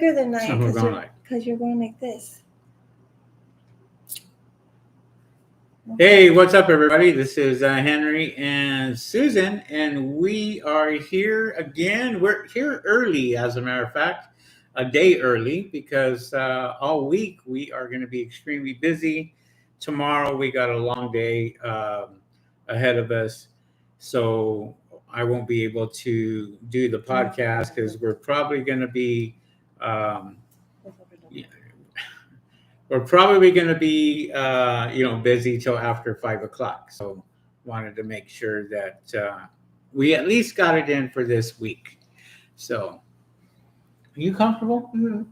bigger than So 9 we're going like. because you're going like this. Hey, what's up, everybody? This is Henry and Susan, and we are here again. We're here early, as a matter of fact, a day early, because all week we are going to be extremely busy. Tomorrow we got a long day ahead of us, so I won't be able to do the podcast because we're probably going to be. We're probably going to be, busy till after 5 o'clock. So wanted to make sure that we at least got it in for this week. So, are you comfortable? Mm-hmm.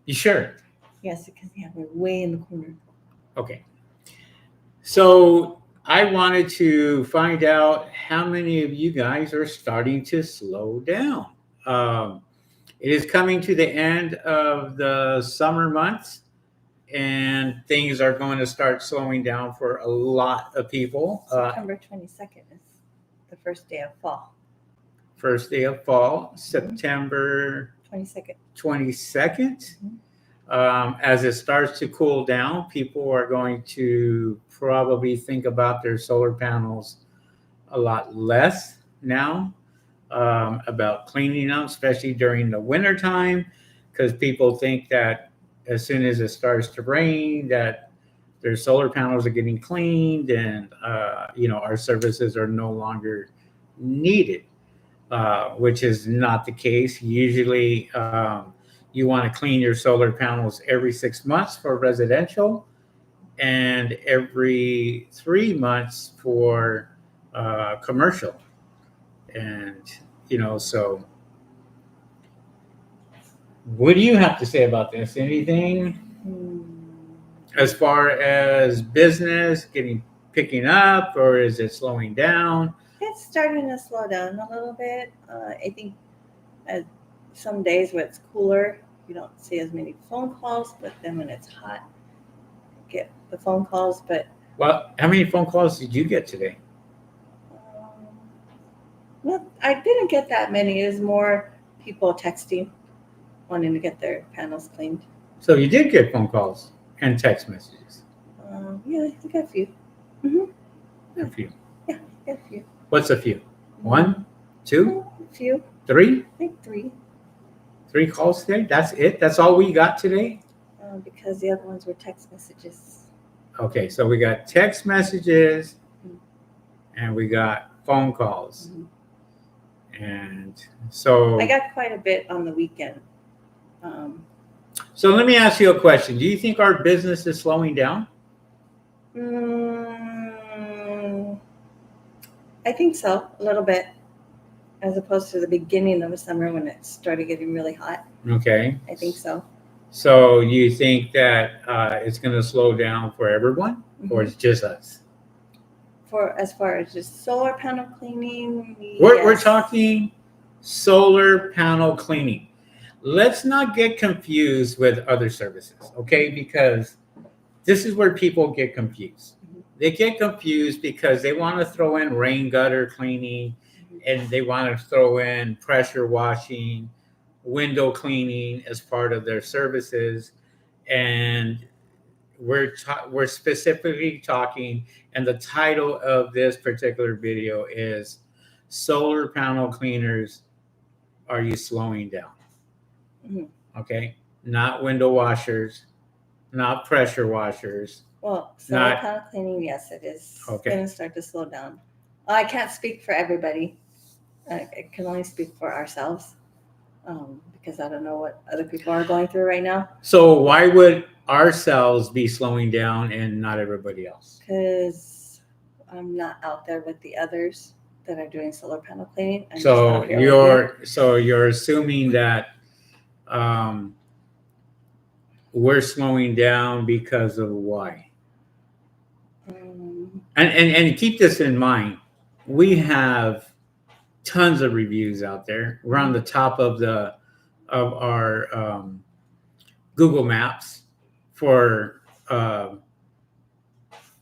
You sure? Yes, because we're way in the corner. Okay. So I wanted to find out how many of you guys are starting to slow down. It is coming to the end of the summer months, and things are going to start slowing down for a lot of people. September 22nd is the first day of fall. First day of fall, September 22nd. 22nd. As it starts to cool down, people are going to probably think about their solar panels a lot less now, about cleaning them, especially during the winter time, because people think that as soon as it starts to rain, that their solar panels are getting cleaned, and our services are no longer needed, which is not the case. Usually, you want to clean your solar panels every 6 months for residential, and every 3 months for commercial, and so. What do you have to say about this? Anything as far as business picking up, or is it slowing down? It's starting to slow down a little bit. I think some days when it's cooler, you don't see as many phone calls, but then when it's hot, you get the phone calls. But well, how many phone calls did you get today? Well, I didn't get that many. It was more people texting, wanting to get their panels cleaned. So you did get phone calls and text messages? Yeah, I got a few. Mm-hmm. A few? Yeah, I got a few. What's a few? 1, 2? A few. 3? I think 3. 3 calls today? That's it? That's all we got today? Because the other ones were text messages. Okay, so we got text messages and we got phone calls. And so I got quite a bit on the weekend. So let me ask you a question. Do you think our business is slowing down? I think so, a little bit, as opposed to the beginning of the summer when it started getting really hot. Okay. I think so. So you think that it's going to slow down for everyone, or it's just us? As far as just solar panel cleaning, we're talking solar panel cleaning. Let's not get confused with other services, okay? Because this is where people get confused. They get confused because they want to throw in rain gutter cleaning, and they want to throw in pressure washing, window cleaning as part of their services. And we're specifically talking, and the title of this particular video is Solar Panel Cleaners, Are You Slowing Down? Okay, not window washers, not pressure washers. Well, solar panel cleaning, yes, it is going to start to slow down. I can't speak for everybody. I can only speak for ourselves, because I don't know what other people are going through right now. So why would ourselves be slowing down and not everybody else? Because I'm not out there with the others that are doing solar panel cleaning. So you're assuming that we're slowing down because of why? And keep this in mind. We have tons of reviews out there. We're on the top of our Google Maps for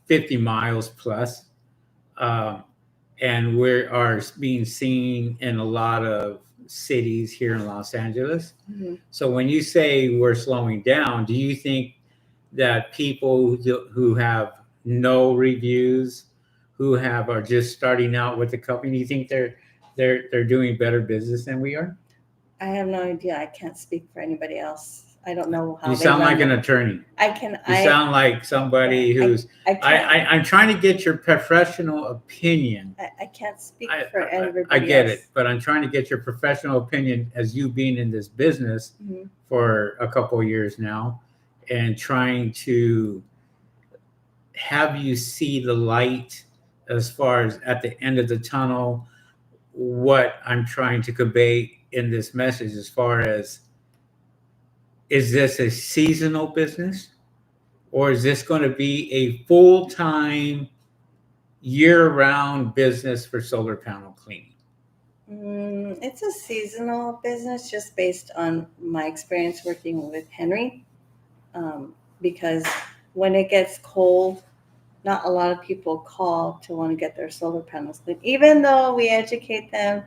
50 miles plus, and we are being seen in a lot of cities here in Los Angeles. Mm-hmm. So when you say we're slowing down, do you think that people who have no reviews, who have are just starting out with the company, do you think they're doing better business than we are? I have no idea. I can't speak for anybody else. I don't know how You they sound run like an it. attorney. I You sound like somebody yeah, who's. I can't I'm trying to get your professional opinion. I can't speak I, for I, everybody I get else. it, but I'm trying to get your professional opinion as you being in this business Mhm. for a couple of years now, and trying to have you see the light as far as at the end of the tunnel, what I'm trying to convey in this message as far as, is this a seasonal business, or is this going to be a full-time year-round business for solar panel cleaning? It's a seasonal business just based on my experience working with Henry. Because when it gets cold, not a lot of people call to want to get their solar panels cleaned, even though we educate them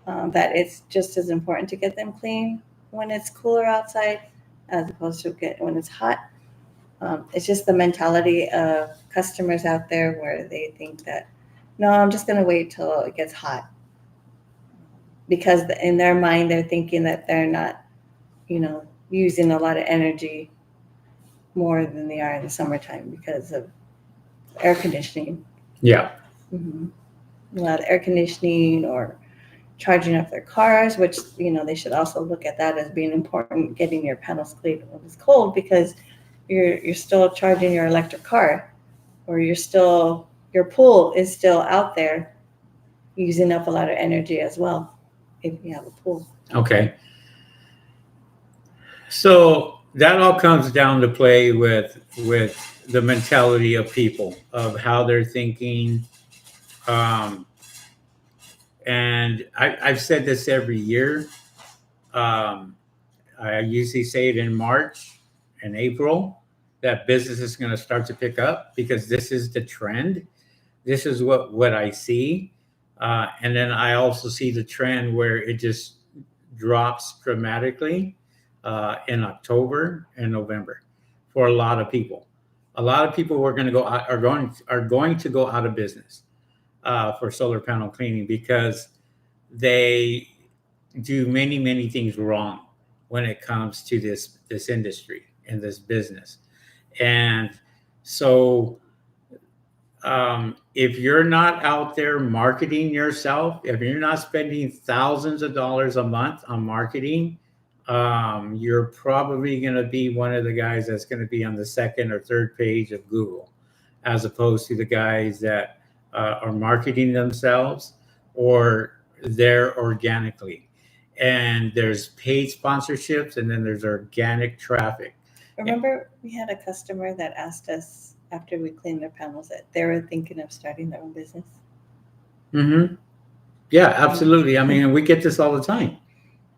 that it's just as important to get them clean when it's cooler outside as opposed to get when it's hot. It's just the mentality of customers out there where they think that, no, I'm just going to wait till it gets hot because in their mind they're thinking that they're not, using a lot of energy more than they are in the summertime because of air conditioning. Yeah. Mm-hmm. A lot of air conditioning or charging up their cars, which they should also look at that as being important. Getting your panels cleaned when it's cold because you're still charging your electric car, or your pool is still out there using up a lot of energy as well if you have a pool. Okay. So that all comes down to play with the mentality of people, of how they're thinking. Um, and I've said this every year. Um, I usually say it in March and April that business is going to start to pick up because this is the trend. This is what I see. And then I also see the trend where it just drops dramatically in October and November for a lot of people. A lot of people are going to go out, are going to go out of business for solar panel cleaning because they do many things wrong when it comes to this industry and this business. And so if you're not out there marketing yourself, if you're not spending thousands of dollars a month on marketing, you're probably going to be one of the guys that's going to be on the second or third page of Google, as opposed to the guys that are marketing themselves or they're organically. And there's paid sponsorships and then there's organic traffic. Remember, we had a customer that asked us after we cleaned their panels that they were thinking of starting their own business. Mm-hmm. Yeah, absolutely. I mean, we get this all the time.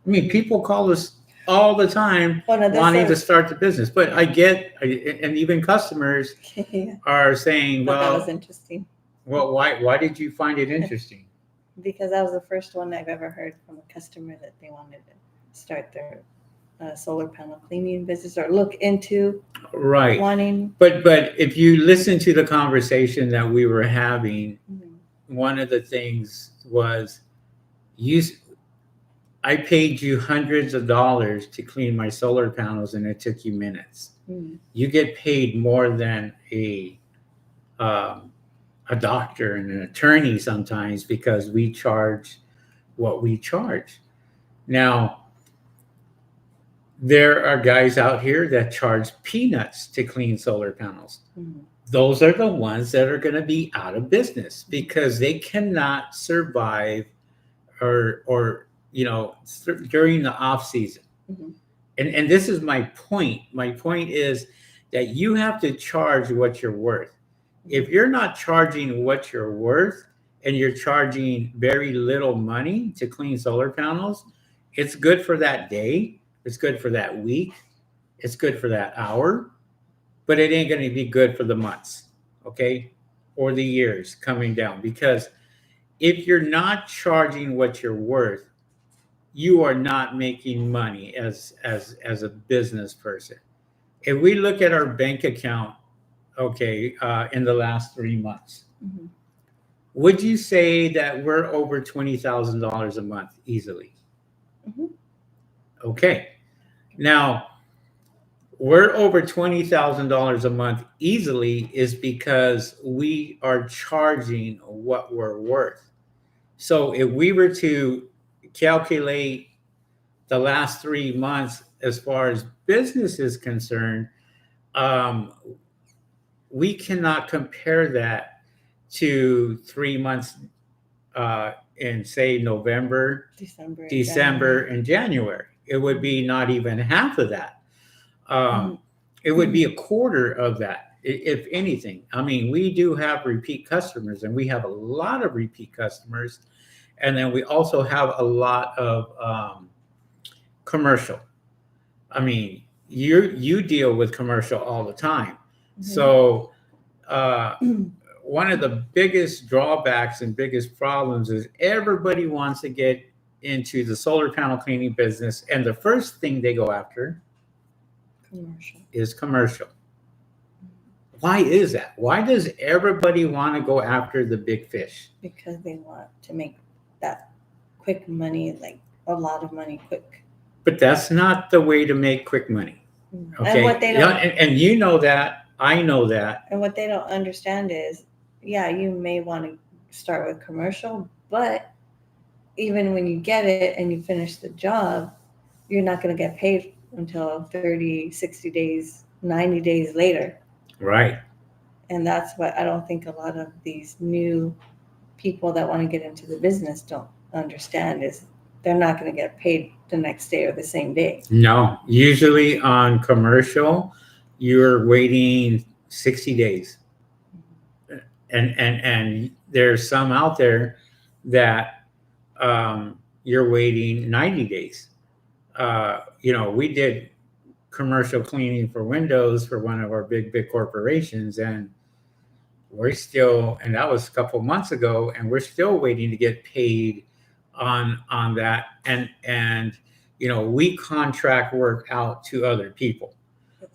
I mean, people call us all the time wanting to start the business. But and even customers Yeah. are saying, Thought that well, was interesting. well, why did you find it interesting? Because that was the first one I've ever heard from a customer that they wanted to start their solar panel cleaning business or look into Right. wanting. But if you listen to the conversation that we were having, one of the things was I paid you hundreds of dollars to clean my solar panels and it took you minutes. You get paid more than a doctor and an attorney sometimes because we charge what we charge. Now, there are guys out here that charge peanuts to clean solar panels. Those are the ones that are going to be out of business because they cannot survive or during the off season. And this is my point. My point is that you have to charge what you're worth. If you're not charging what you're worth and you're charging very little money to clean solar panels, it's good for that day, it's good for that week, it's good for that hour, but it ain't going to be good for the months, okay, or the years coming down. Because if you're not charging what you're worth, you are not making money as a business person. If we look at our bank account, okay, in the last 3 months, Mm-hmm. would you say that we're over $20,000 a month easily? Mm-hmm. Okay. Now, we're over $20,000 a month easily is because we are charging what we're worth. So if we were to calculate the last 3 months as far as business is concerned, um, we cannot compare that to 3 months in, say, November, December, December, and January. It would be not even half of that. It would be a quarter of that, if anything. I mean, we do have repeat customers, and we have a lot of repeat customers, and then we also have a lot of commercial. I mean, you deal with commercial all the time, so one of the biggest drawbacks and biggest problems is everybody wants to get into the solar panel cleaning business, and the first thing they go after commercial. is commercial. Why is that? Why does everybody want to go after the big fish? Because they want to make that quick money, like a lot of money quick. But that's not the way to make quick money. Okay. And what they don't, and you know that, I know that. And what they don't understand is, yeah, you may want to start with commercial, but even when you get it and you finish the job, you're not going to get paid until 30, 60 days, 90 days later. Right. And that's what I don't think a lot of these new people that want to get into the business don't understand is they're not going to get paid the next day or the same day. No, usually on commercial, you're waiting 60 days. And there's some out there that you're waiting 90 days. We did commercial cleaning for windows for one of our big corporations, and that was a couple months ago, and we're still waiting to get paid on that. And we contract work out to other people.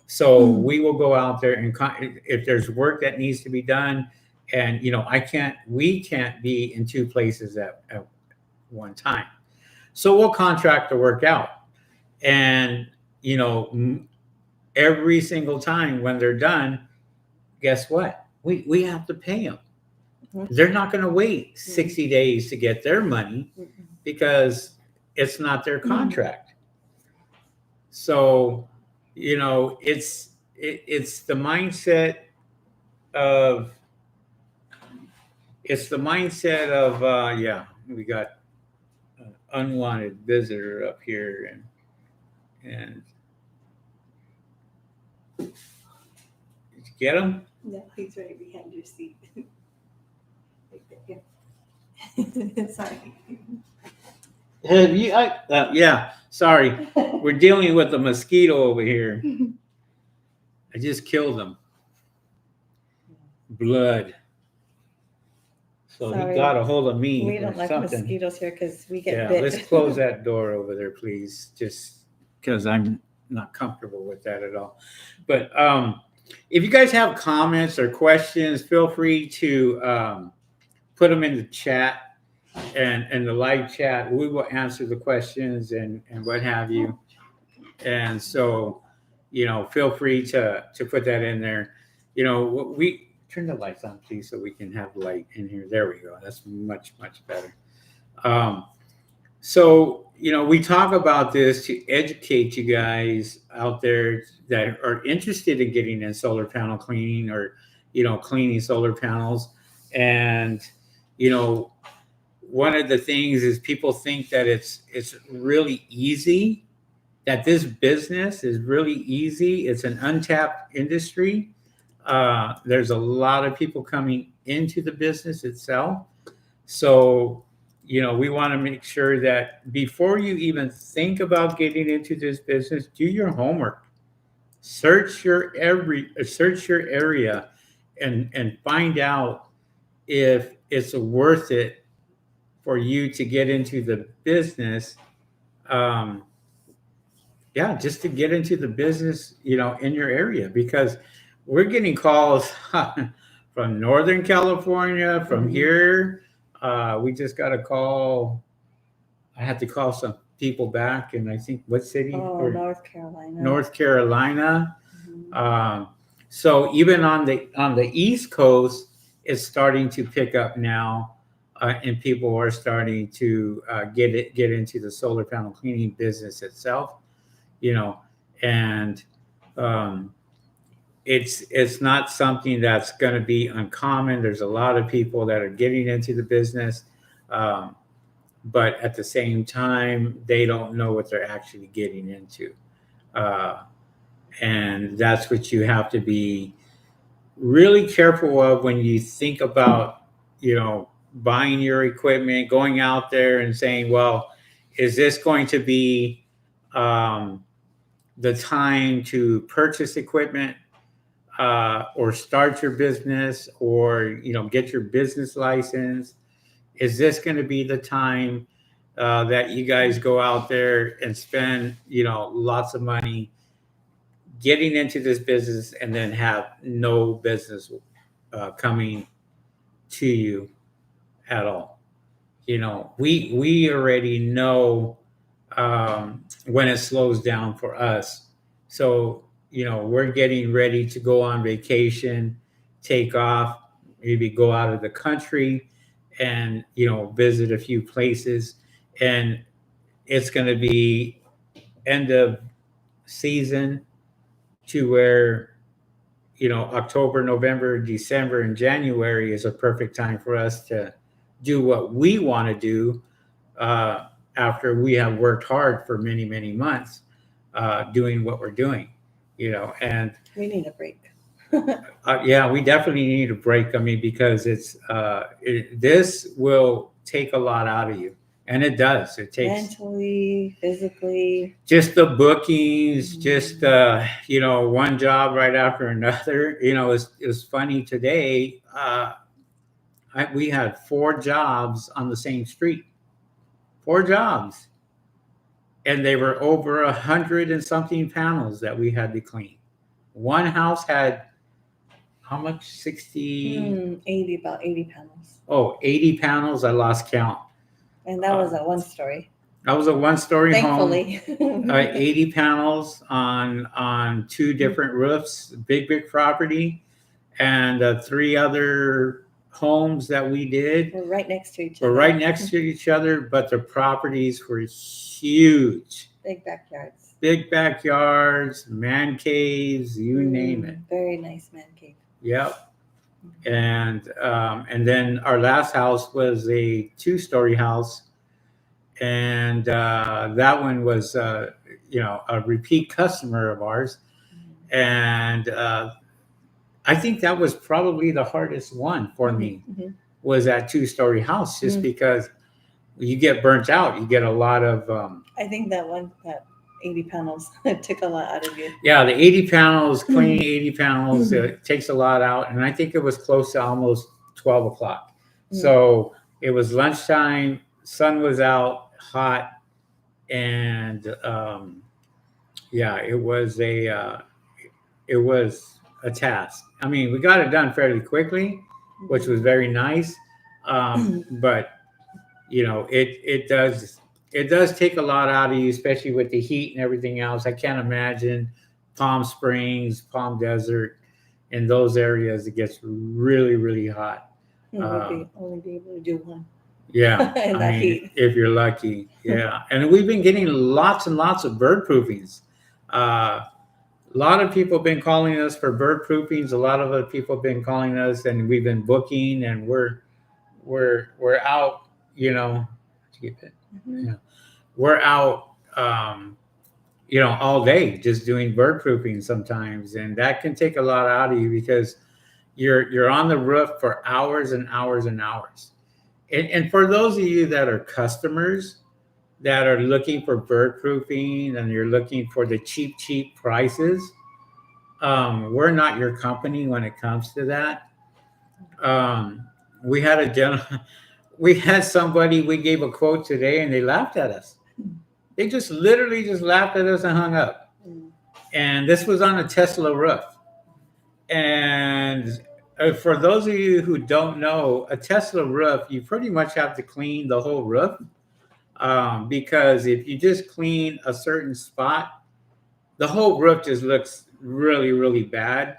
So we will go out there and if there's work that needs to be done, and we can't be in two places at one time. So we'll contract the work out. And every single time when they're done, guess what? We have to pay them. They're not going to wait 60 days to get their money because it's not their contract. So, it's the mindset of we got an unwanted visitor up here, and did you get him? No, he's right behind your seat. Sorry. Have you? Yeah. Sorry, we're dealing with a mosquito over here. I just killed him. Blood. So Sorry. He got a hold of me. We don't like something. Mosquitoes here because we get bit. Let's close that door over there, please. Just because I'm not comfortable with that at all. But if you guys have comments or questions, feel free to put them in the chat and the live chat. We will answer the questions and what have you. And so, feel free to put that in there. We turn the lights on, please, so we can have light in here. There we go. That's much better. So, we talk about this to educate you guys out there that are interested in getting in solar panel cleaning or, cleaning solar panels. And, one of the things is people think that it's really easy, that this business is really easy. It's an untapped industry. There's a lot of people coming into the business itself. So, we want to make sure that before you even think about getting into this business, do your homework. Search your area and find out if it's worth it for you to get into the business um, yeah, just to get into the business, in your area, because we're getting calls from Northern California, from Mhm. here. We just got a call. I had to call some people back, and I think what city Oh, or North Carolina. North Carolina. Mhm. Um, so even on the East Coast, it's starting to pick up now, and people are starting to get into the solar panel cleaning business itself. You know, and um, it's not something that's going to be uncommon. There's a lot of people that are getting into the business, um, but at the same time, they don't know what they're actually getting into. Uh, and that's what you have to be really careful of when you think about buying your equipment, going out there and saying, well, is this going to be um, the time to purchase equipment, or start your business, or get your business license? Is this going to be the time that you guys go out there and spend lots of money getting into this business and then have no business coming to you at all? We already know when it slows down for us. So we're getting ready to go on vacation, take off, maybe go out of the country, and visit a few places. And it's going to be end of season, to where October, November, December, and January is a perfect time for us to do what we want to do, uh, after we have worked hard for many, many months doing what we're doing. And We need a break. yeah, we definitely need a break. I mean, because this will take a lot out of you, and it does. It takes Mentally, physically. just the bookings, just Mhm. one job right after another. It's funny today. We had 4 jobs on the same street, 4 jobs, and they were over 100 and something panels that we had to clean. One house had how much? 60. 80, about 80 panels. Oh, 80 panels. I lost count. And that Uh, was a one story. that was a one-story home. Thankfully. 80 panels on 2 different roofs, big property, and 3 other homes that we did We're right next to each were other. right next to each other, but the properties were huge. Big backyards. Big backyards, man caves, you name it. Very nice man cave. Yep. And then our last house was a 2-story house, and that one was a repeat customer of ours, and I think that was probably the hardest one for me, Mhm. was that 2-story house, just Mhm. because you get burnt out. You get a lot of I think that 80 panels took a lot out of you. yeah, the 80 panels, cleaning 80 panels, takes a lot out. And I think it was close to almost 12 o'clock. So it was lunchtime, sun was out, hot, and yeah, it was a task. I mean, we got it done fairly quickly, which was very nice. But it does take a lot out of you, especially with the heat and everything else. I can't imagine Palm Springs, Palm Desert, in those areas. It gets really, really hot. We'll only be able to do one. Yeah, In I that mean, heat. if you're lucky, yeah. And we've been getting lots and lots of bird proofings. A lot of people have been calling us for bird proofings. A lot of other people have been calling us, and we've been booking, and we're out. To get it. Mhm. Yeah, we're out. All day just doing bird proofing sometimes, and that can take a lot out of you, because you're on the roof for hours and hours and hours. And for those of you that are customers that are looking for bird proofing, and you're looking for the cheap prices, we're not your company when it comes to that. Um, we had we had somebody, we gave a quote today, and they laughed at us. They just literally just laughed at us and hung up. And this was on a Tesla roof. And for those of you who don't know, a Tesla roof, you pretty much have to clean the whole roof, because if you just clean a certain spot, the whole roof just looks really, really bad.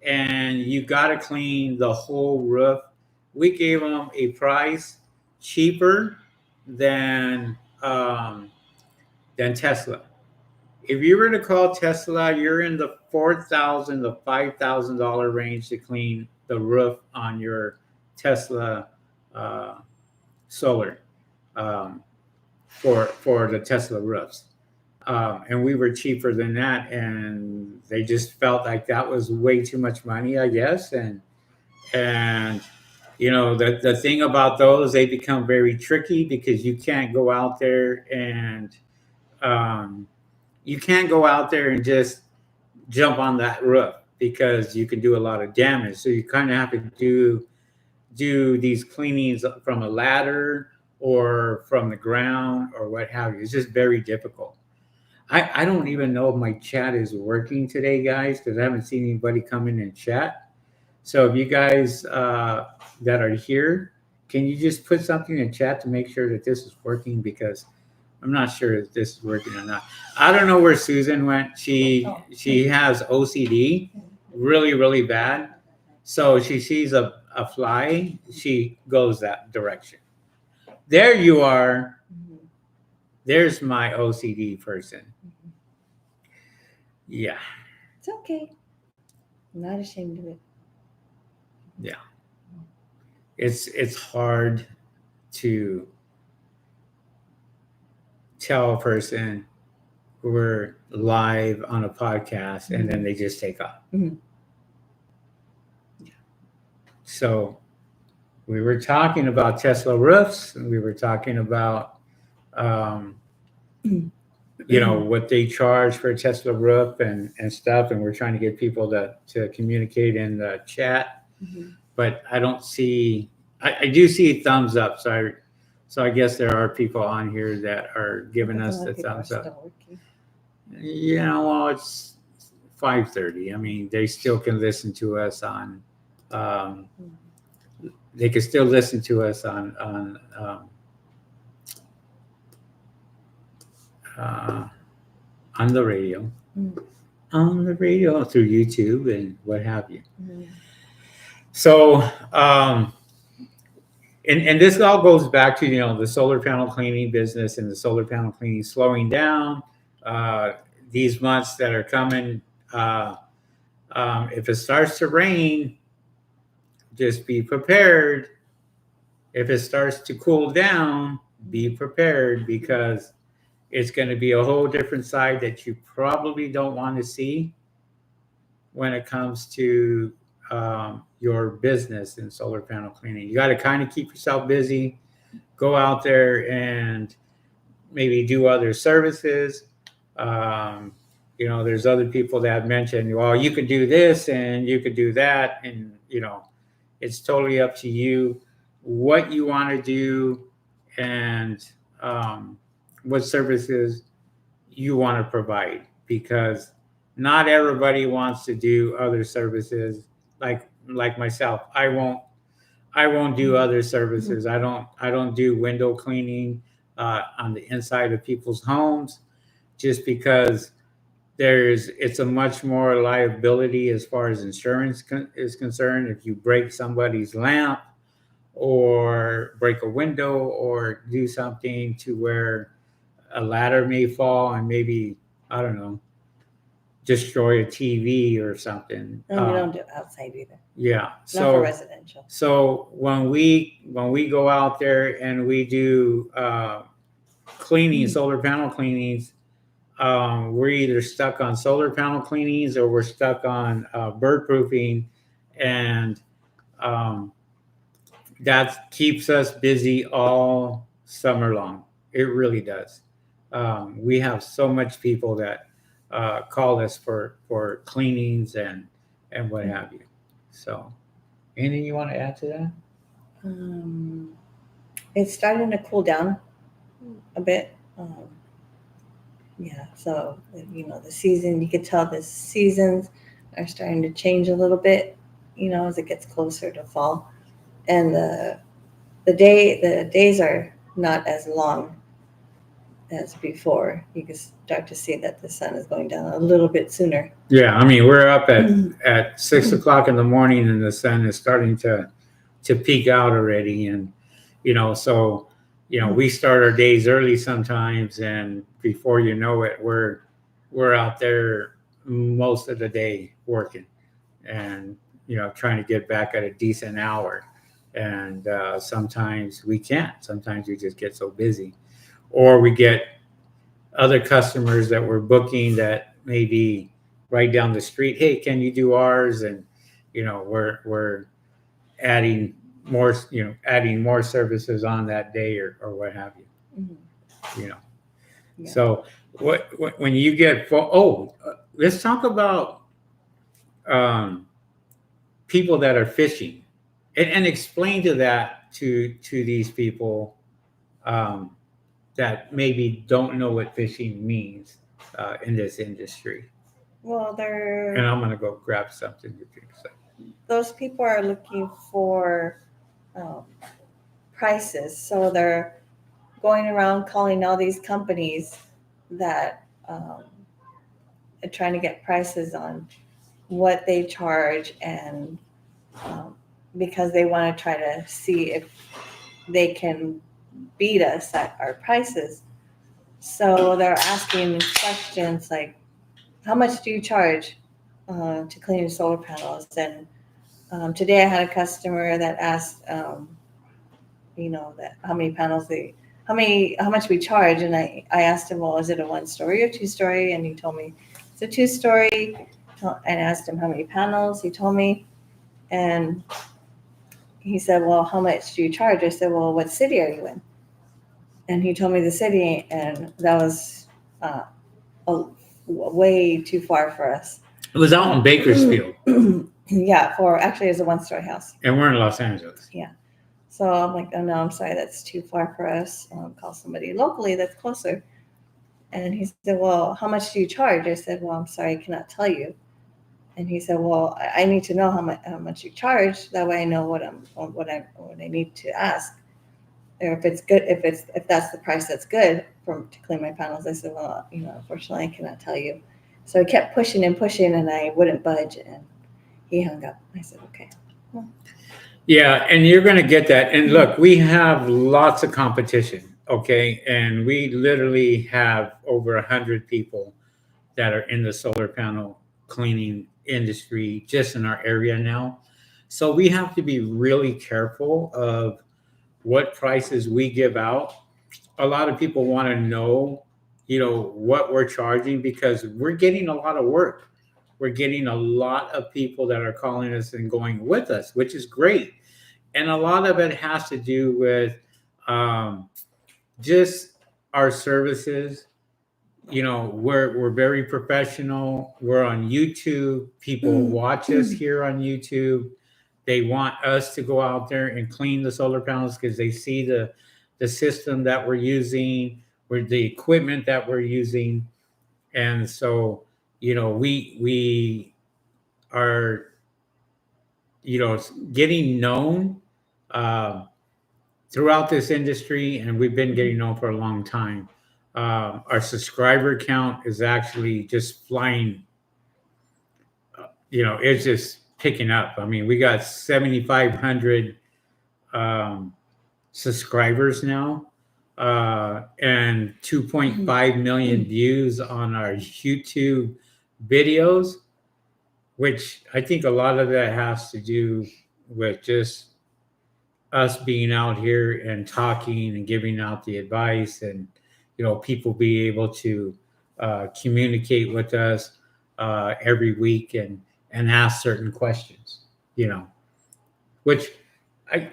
And you got to clean the whole roof. We gave them a price cheaper than um, than Tesla. If you were to call Tesla, you're in the $4,000 to $5,000 range to clean the roof on your Tesla uh, solar, um, for the Tesla roofs. And we were cheaper than that, and they just felt like that was way too much money, I guess. And the thing about those, they become very tricky because you can't go out there and um, just jump on that roof, because you can do a lot of damage. So you kind of have to do these cleanings from a ladder or from the ground or what have you. It's just very difficult. I don't even know if my chat is working today, guys, because I haven't seen anybody come in and chat. So if you guys that are here, can you just put something in chat to make sure that this is working? Because I'm not sure if this is working or not. I don't know where Susan went. She has OCD, really, really bad. So she sees a fly, she goes that direction. There you are. There's my OCD person. Yeah. It's okay. I'm not ashamed of it. Yeah. It's hard to tell a person we're live on a podcast and then they just take off. Mm-hmm. So we were talking about Tesla roofs, and we were talking about what they charge for a Tesla roof and stuff, and we're trying to get people to communicate in the chat. But I don't see. I do see thumbs up, so I guess there are people on here that are giving us the thumbs up. Well, it's 5:30. I mean, they still can listen to us on. They can still listen to us on the radio, through YouTube and what have you. So, and this all goes back to the solar panel cleaning business and the solar panel cleaning slowing down. These months that are coming, if it starts to rain, just be prepared. If it starts to cool down, be prepared, because it's going to be a whole different side that you probably don't want to see when it comes to your business in solar panel cleaning. You got to kind of keep yourself busy, go out there and maybe do other services. There's other people that have mentioned, well, you could do this and you could do that. And, it's totally up to you what you want to do and what services you want to provide, because not everybody wants to do other services like myself. I won't do other services. I don't do window cleaning on the inside of people's homes, just because it's a much more liability as far as insurance is concerned. If you break somebody's lamp or break a window or do something to where a ladder may fall and maybe, I don't know, destroy a TV or something. And we don't do it outside either. Yeah. Not for residential. So when we go out there and we do cleaning, solar panel cleanings, we're either stuck on solar panel cleanings or we're stuck on bird proofing, and that keeps us busy all summer long. It really does. We have so much people that call us for cleanings and what have you. So, anything you want to add to that? It's starting to cool down a bit. Yeah, so the season, you could tell the seasons are starting to change a little bit, as it gets closer to fall, and the days are not as long as before. You can start to see that the sun is going down a little bit sooner. Yeah, I mean, we're up at 6 o'clock in the morning, and the sun is starting to peak out already, and so we start our days early sometimes, and before you know it, we're out there most of the day working, and trying to get back at a decent hour, and sometimes we can't. Sometimes we just get so busy, or we get other customers that we're booking that maybe right down the street. Hey, can you do ours? And we're adding more services on that day, or what have you. Mhm. You know. Yeah. So when you get let's talk about um, people that are fishing, and explain to these people um, that maybe don't know what fishing means in this industry. Well, And I'm gonna go grab something to drink. So. those people are looking for um, prices, so they're going around calling all these companies that are trying to get prices on what they charge, and um, because they want to try to see if they can beat us at our prices. So they're asking questions like, how much do you charge to clean your solar panels? And today I had a customer that asked, that how much we charge. And I asked him, well, is it a 1-story or 2-story? And he told me it's a 2-story. And asked him how many panels. He told me, and he said, well, how much do you charge? I said, well, what city are you in? And he told me the city, and that was uh, a, way too far for us. It was out in Bakersfield. Yeah, actually it's a 1-story house. And we're in Los Angeles. Yeah. So I'm like, oh no, I'm sorry, that's too far for us. Call somebody locally that's closer. And he said, well, how much do you charge? I said, well, I'm sorry, I cannot tell you. And he said, well, I need to know how much you charge. That way I know what I need to ask. Or if it's good, if that's the price that's good to clean my panels. I said, well, unfortunately I cannot tell you. So he kept pushing and pushing, and I wouldn't budge, and he hung up. I said, okay. Yeah, and you're going to get that. And look, we have lots of competition, okay? And we literally have over 100 people that are in the solar panel cleaning industry just in our area now. So we have to be really careful of what prices we give out. A lot of people want to know, what we're charging, because we're getting a lot of work. We're getting a lot of people that are calling us and going with us, which is great. And a lot of it has to do with um, just our services. We're very professional. We're on YouTube. People watch us here on YouTube. They want us to go out there and clean the solar panels because they see the system that we're using, or the equipment that we're using. And so we are getting known uh, throughout this industry, and we've been getting known for a long time. Our subscriber count is actually just flying. It's just picking up. I mean, we got 7,500 um, subscribers now, and 2.5 million views on our YouTube videos, which I think a lot of that has to do with just us being out here and talking and giving out the advice, and people be able to communicate with us every week, and ask certain questions, which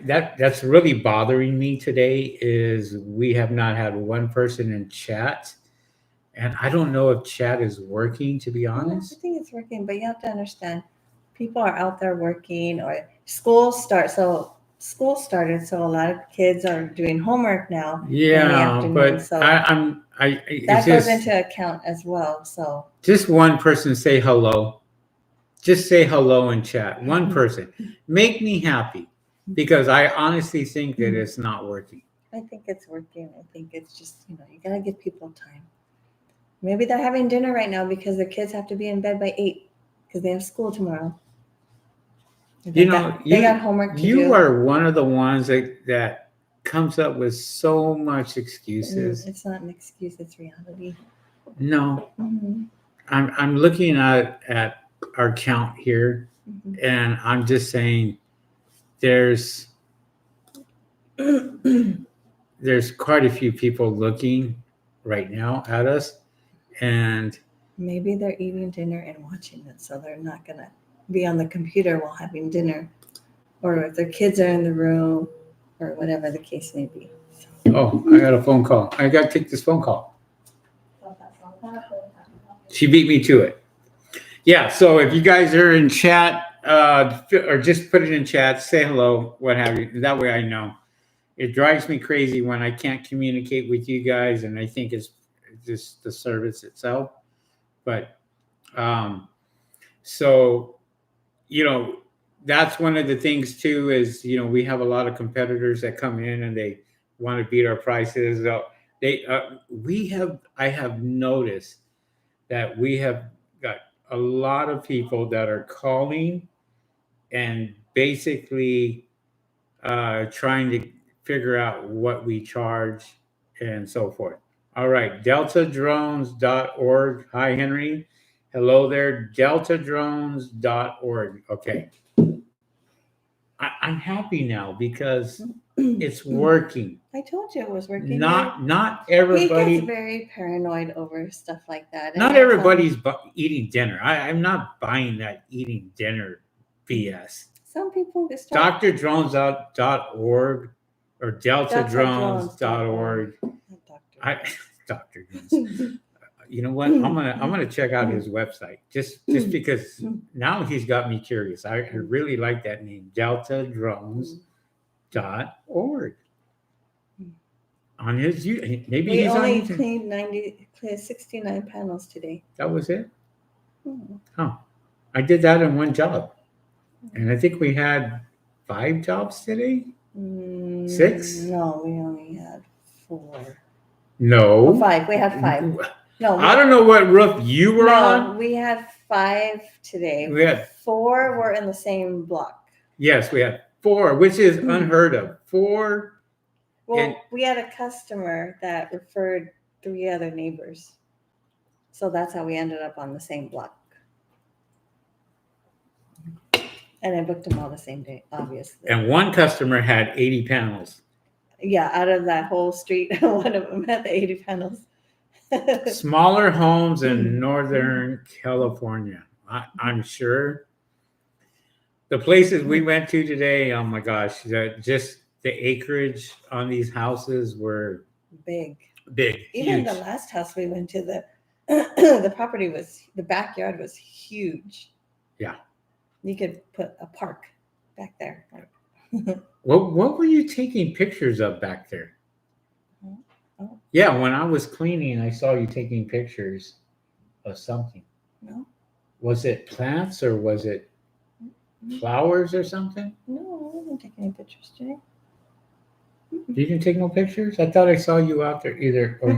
that's really bothering me today, is we have not had one person in chat, and I don't know if chat is working, to be I honest. think it's working, but you have to understand, people are out there working, or school starts. So school started, so a lot of kids are doing homework now in the Yeah, afternoon. but So it's that goes just into account as well. So just one person say hello. Just say hello in chat. One person. Make me happy because I honestly think that it's not working. I think it's working. I think it's just, you gotta give people time. Maybe they're having dinner right now because their kids have to be in bed by 8 because they have school tomorrow. They got homework to do. You are one of the ones that comes up with so much excuses. It's not an excuse, it's reality. No. Mm-hmm. I'm looking at our count here, and I'm just saying there's quite a few people looking right now at us, and maybe they're eating dinner and watching it, so they're not gonna be on the computer while having dinner, or if their kids are in the room, or whatever the case may be. Oh, I got a phone call. I got to take this phone call. She beat me to it. Yeah, so if you guys are in chat, or just put it in chat, say hello, what have you. That way I know. It drives me crazy when I can't communicate with you guys, and I think it's just the service itself. But so that's one of the things too is we have a lot of competitors that come in and they want to beat our prices. So I have noticed that we have got a lot of people that are calling and basically trying to figure out what we charge and so forth. All right, deltadrones.org. Hi, Henry. Hello there, deltadrones.org. Okay. I'm happy now because it's working. I told you it was working. Not everybody. He gets very paranoid over stuff like that. Not everybody's eating dinner. I'm not buying that eating dinner BS. Some people DrDrones.org or deltadrones.org. Dr. Jones. You know what? I'm gonna check out his website just because now he's got me curious. I really like that name, deltadrones.org. On his maybe we he's only on cleaned 69 panels today. That was it? Huh. I did that in one job. And I think we had 5 jobs today? 6? No, we only had 4. No. 5. We had 5. No, I don't know what roof you were on. No, we had 5 today. We had 4 were in the same block. Yes, we had 4, which is unheard of. 4. Well, we had a customer that referred 3 other neighbors. So that's how we ended up on the same block. And I booked them all the same day, obviously. And one customer had 80 panels. Yeah, out of that whole street, one of them had the 80 panels. Smaller homes in Northern California. I'm sure. The places we went to today, oh my gosh, just the acreage on these houses were big. huge. Even the last house we went to, the property the backyard was huge. Yeah. You could put a park back there. What were you taking pictures of back there? Oh. Yeah, when I was cleaning, I saw you taking pictures of something. No. Was it plants or was it flowers or something? No, I didn't take any pictures today. You didn't take no pictures? I thought I saw you out there either. Or,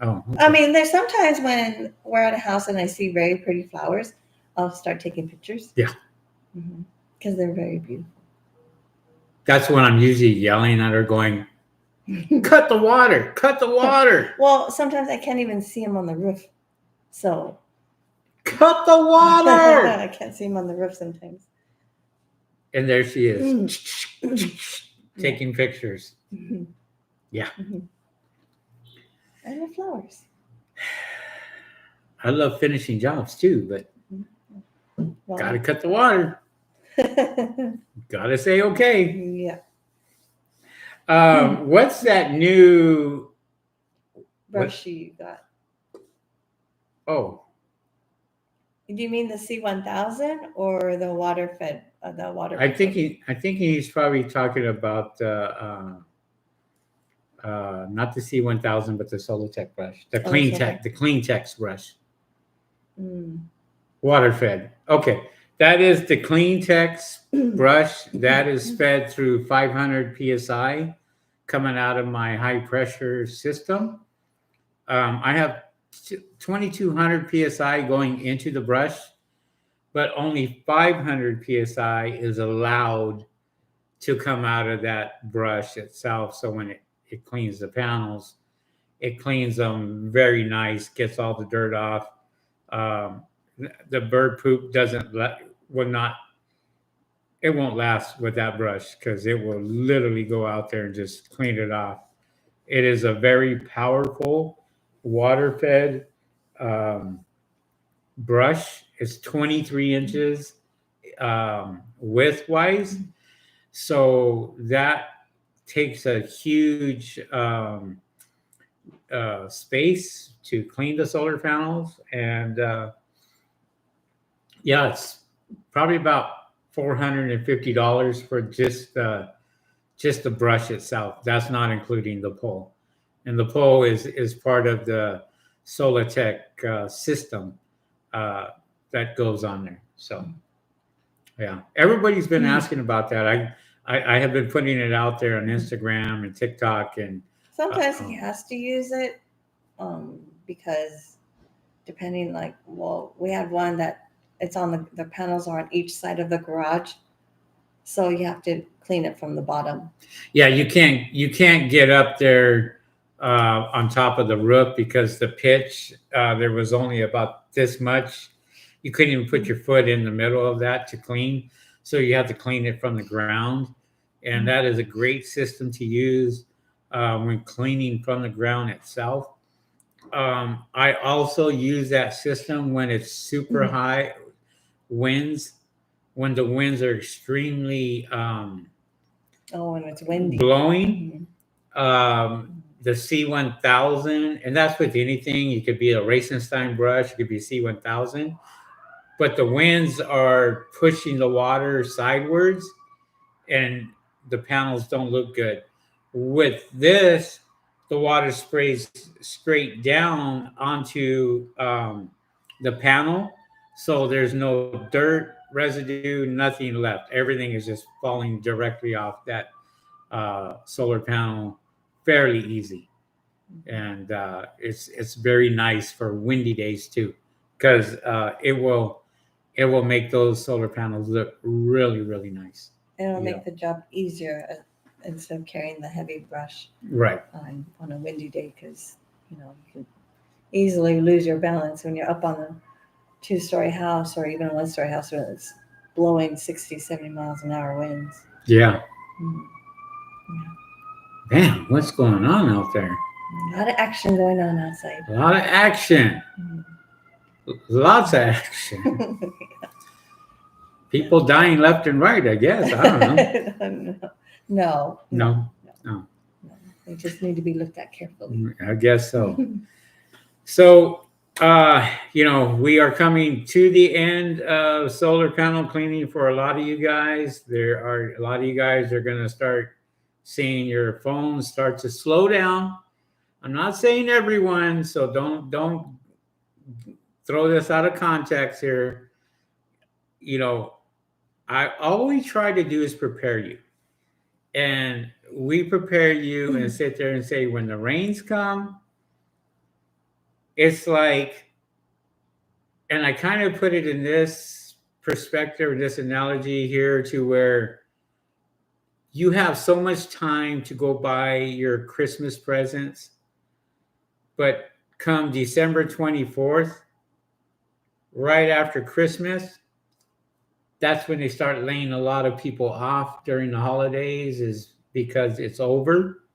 oh, okay. I mean, there's sometimes when we're at a house and I see very pretty flowers, I'll start taking pictures. Yeah. Because they're very beautiful. That's when I'm usually yelling at her going, cut the water, cut the water. Well, sometimes I can't even see them on the roof. So. Cut the water. I can't see them on the roof sometimes. And there she is. Taking pictures. Yeah. I love flowers. I love finishing jobs too, but gotta cut the water. Gotta say okay. Yeah. What's that new brush you got? Oh. Do you mean the C1000 or the water fed, the water? I think he's probably talking about not the C1000, but the Solitech brush, the Clean Tech's brush, water fed. Okay, that is the Clean Tech's brush that is fed through 500 psi, coming out of my high pressure system. I have 2200 psi going into the brush, but only 500 psi is allowed to come out of that brush itself. So when it cleans the panels, it cleans them very nice, gets all the dirt off. The bird poop it won't last with that brush because it will literally go out there and just clean it off. It is a very powerful water fed brush. It's 23 inches width wise. So that takes a huge space to clean the solar panels. And yeah, it's probably about $450 for just the brush itself. That's not including the pole. And the pole is part of the Solitech system that goes on there. So yeah, everybody's been asking about that. I have been putting it out there on Instagram and TikTok, and sometimes he has to use it because depending, we had one that it's on the panels are on each side of the garage, so you have to clean it from the bottom. Yeah, you can't get up there on top of the roof because the pitch there was only about this much. You couldn't even put your foot in the middle of that to clean. So you have to clean it from the ground. And that is a great system to use when cleaning from the ground itself. I also use that system when it's super high winds, when the winds are extremely when it's windy, blowing. The C1000, and that's with anything. You could be a Racenstein brush, it could be C1000. But the winds are pushing the water sidewards and the panels don't look good. With this, the water sprays straight down onto the panel. So there's no dirt, residue, nothing left. Everything is just falling directly off that solar panel fairly easy. And it's very nice for windy days too, because it will make those solar panels look really, really nice. It'll make the job easier instead of carrying the heavy brush right on a windy day, because you can easily lose your balance when you're up on a 2-story house or even a 1-story house when it's blowing 60, 70 miles an hour winds. Yeah. Damn, what's going on out there? A lot of action going on outside. A lot of action. Lots of action. People dying left and right, I guess. I don't know. No. They just need to be looked at carefully. I guess so. So, we are coming to the end of solar panel cleaning for a lot of you guys. There are a lot of you guys are going to start seeing your phones start to slow down. I'm not saying everyone, so don't throw this out of context here. I all we try to do is prepare you. And we prepare you and sit there and say, when the rains come, it's like, and I kind of put it in this perspective, this analogy here, to where you have so much time to go buy your Christmas presents, but come December 24th, right after Christmas, that's when they start laying a lot of people off during the holidays, is because it's over.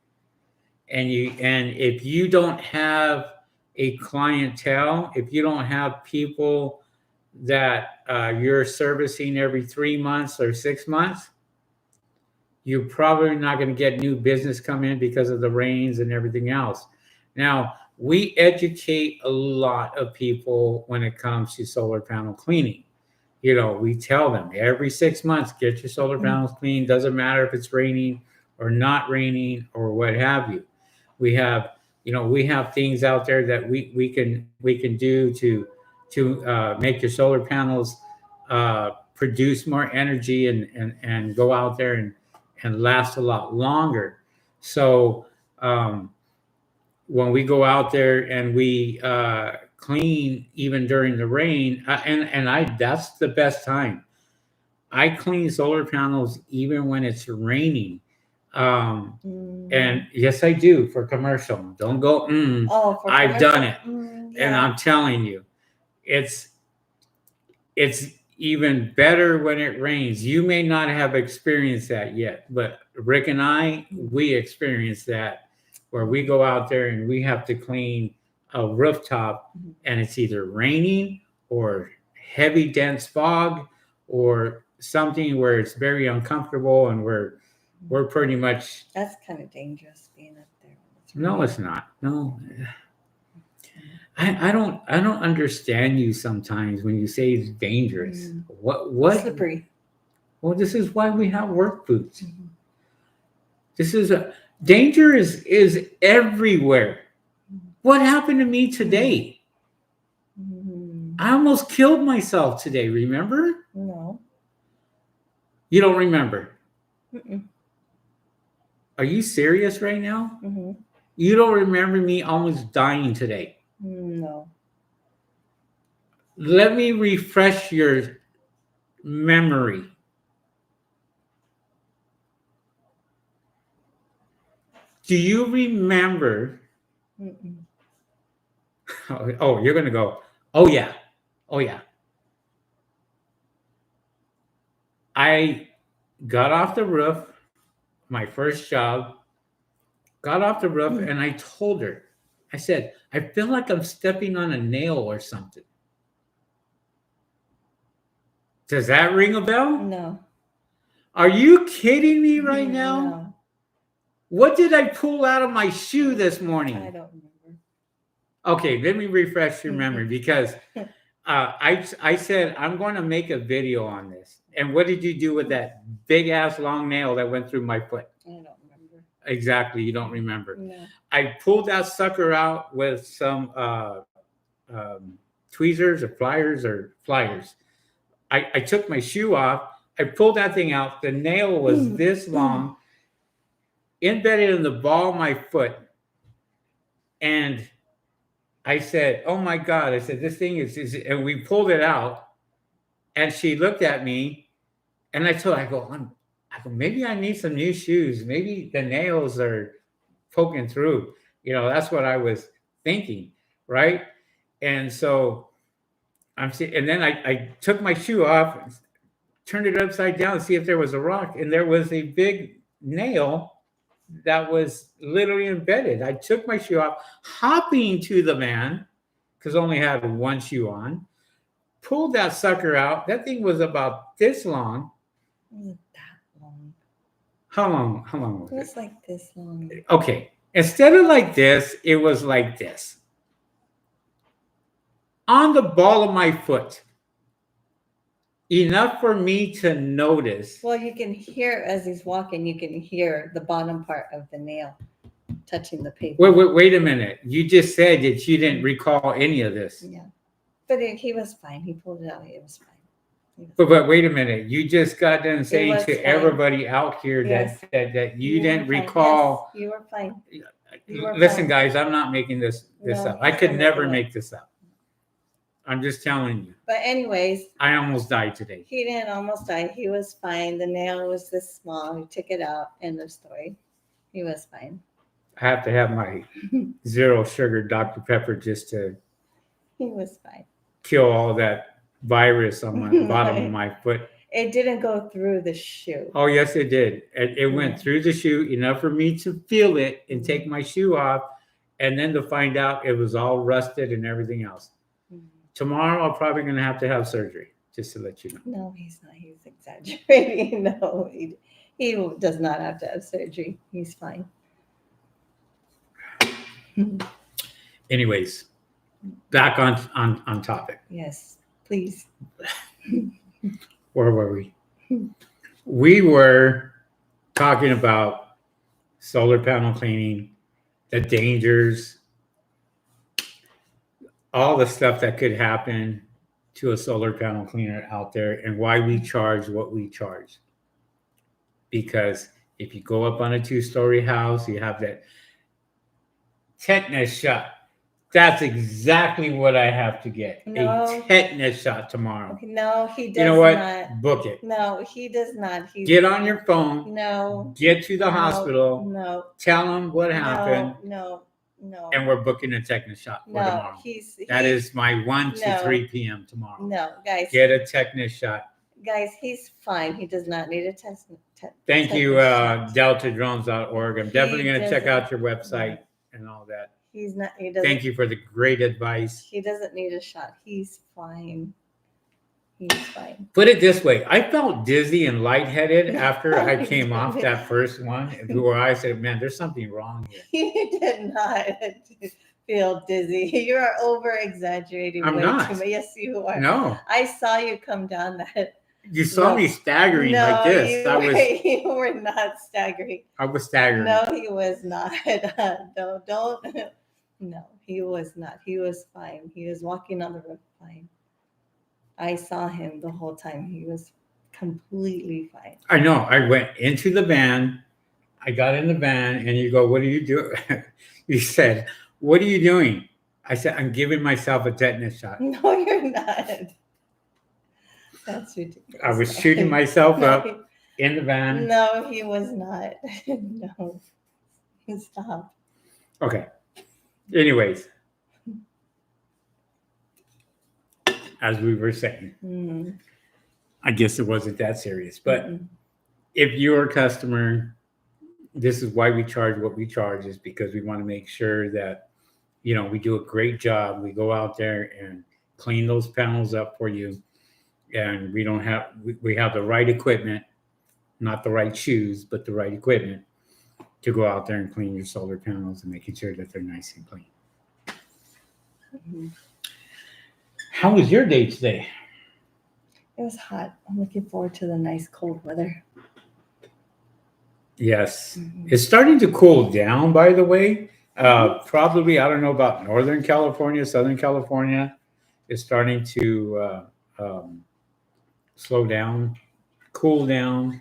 And if you don't have a clientele, if you don't have people that you're servicing every 3 months or 6 months, you're probably not going to get new business come in because of the rains and everything else. Now, we educate a lot of people when it comes to solar panel cleaning. You know, we tell them every 6 months, get your solar panels cleaned. Doesn't matter if it's raining or not raining or what have you. We have, we have things out there that we can do to make your solar panels produce more energy and go out there and last a lot longer. So when we go out there and we clean even during the rain, and I that's the best time. I clean solar panels even when it's raining. And yes, I do for commercial. Don't go, Oh, for I've done it. commercial? And Yeah. I'm telling you, it's even better when it rains. You may not have experienced that yet, but Rick and I, we experienced that where we go out there and we have to clean a rooftop and it's either raining or heavy dense fog or something where it's very uncomfortable and we're pretty much. That's kind of dangerous being up there. No, it's not. No. I don't understand you sometimes when you say it's dangerous. What Slippery. Well, this is why we have work boots. This is danger is everywhere. What happened to me today? I almost killed myself today, remember? No. You don't remember? Mm-mm. Are you serious right now? Mm-hmm. You don't remember me almost dying today? No. Let me refresh your memory. Do you remember? Mm-mm. Oh, you're going to go, oh, yeah. Oh, yeah. I got off the roof, my first job, got off the roof, and I told her, I said, I feel like I'm stepping on a nail or something. Does that ring a bell? No. Are you kidding me right now? No. What did I pull out of my shoe this morning? I don't remember. Okay, let me refresh your memory because I said I'm going to make a video on this. And what did you do with that big ass long nail that went through my foot? I don't remember. Exactly, you don't remember. No. I pulled that sucker out with some tweezers or pliers or pliers. I took my shoe off. I pulled that thing out. The nail was this long, embedded in the ball of my foot. And I said, oh my God. I said, this thing is, and we pulled it out. And she looked at me and I told her, I go, maybe I need some new shoes. Maybe the nails are poking through. That's what I was thinking. Right. And so and then I took my shoe off, turned it upside down to see if there was a rock. And there was a big nail that was literally embedded. I took my shoe off, hopping to the man, because I only had one shoe on, pulled that sucker out. That thing was about this long. It wasn't that long. How long was it? It was like this long. Okay. Instead of like this, it was like this. On the ball of my foot. Enough for me to notice. Well, you can hear as he's walking, you can hear the bottom part of the nail touching the paper. Wait a minute. You just said that you didn't recall any of this. Yeah. But he was fine. He pulled it out. It was fine. But wait a minute. You just got done saying to fine. Everybody out here Yes. that you didn't were fine. recall. Yes, you were fine. Listen, guys, I'm not making this No, up. I could I'm never not. make this up. I'm just telling you. But anyways, I almost died today. he didn't almost die. He was fine. The nail was this small. He took it out. End of story. He was fine. I have to have my zero sugar Dr. Pepper just to He was fine. kill all that virus on my bottom of my foot. It didn't go through the shoe. Oh, yes, it did. It went through the shoe enough for me to feel it and take my shoe off, and then to find out it was all rusted and everything else. Tomorrow, I'm probably going to have surgery, just to let you know. No, he's not. He's exaggerating. No, he does not have to have surgery. He's fine. anyways, back on topic. Yes, please. Where were we? We were talking about solar panel cleaning, the dangers, all the stuff that could happen to a solar panel cleaner out there, and why we charge what we charge. Because if you go up on a 2-story house, you have that tetanus shot. That's exactly what I have to get. No. A tetanus shot tomorrow. Okay, no, he does You know what? not. Book it. No, he does not. Get on your phone. No. Get to the hospital. No. Tell them what happened. No. And we're booking a tetanus shot for tomorrow. That is my 1 to 3 p.m. tomorrow. No, guys. Get a tetanus shot. Guys, he's fine. He does not need a test. Thank you, deltadrones.org. I'm definitely going to check out your website and all that. He's not. He doesn't. Thank you for the great advice. He doesn't need a shot. He's fine. He's fine. Put it this way. I felt dizzy and lightheaded after I came off that first one, where I said, man, there's something wrong here. You did not feel dizzy. You are over exaggerating. I'm not. Yes, you are. No. I saw you come down that. You saw me staggering like this. You were not staggering. I was staggering. No, he was not. Don't. No, he was not. He was fine. He was walking on the roof fine. I saw him the whole time. He was completely fine. I know. I went into the van. I got in the van, and you go, what are you doing? You said, what are you doing? I said, I'm giving myself a tetanus shot. No, you're not. That's ridiculous. I was shooting myself up in the van. No, he was not. No. Stop. Okay. Anyways, as we were saying, I guess it wasn't that serious. But if you're a customer, this is why we charge what we charge, is because we want to make sure that, you know, we do a great job. We go out there and clean those panels up for you. And we have the right equipment, not the right shoes, but the right equipment to go out there and clean your solar panels and making sure that they're nice and clean. How was your day today? It was hot. I'm looking forward to the nice cold weather. Yes. It's starting to cool down, by the way. Probably, I don't know about Northern California, Southern California. It's starting to slow down, cool down,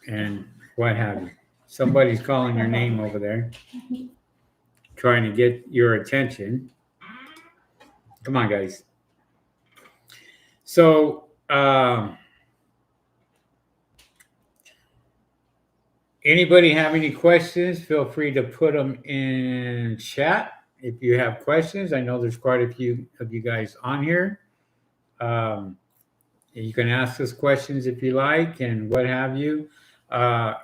and what have you. Somebody's calling your name over there, trying to get your attention. Come on, guys. So, anybody have any questions? Feel free to put them in chat if you have questions. I know there's quite a few of you guys on here. You can ask us questions if you like and what have you.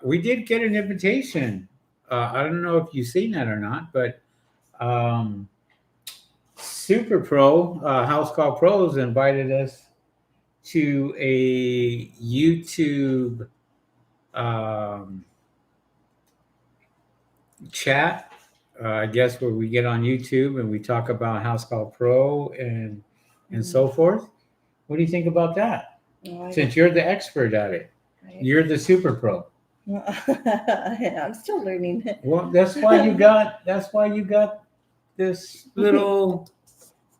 We did get an invitation. I don't know if you've seen that or not, but Super Pro, House Call Pros, invited us to a YouTube chat, I guess, where we get on YouTube and we talk about House Call Pro and so forth. What do you think about that? Since you're the expert at it, you're the Super Pro. I'm still learning. Well, that's why you got this little.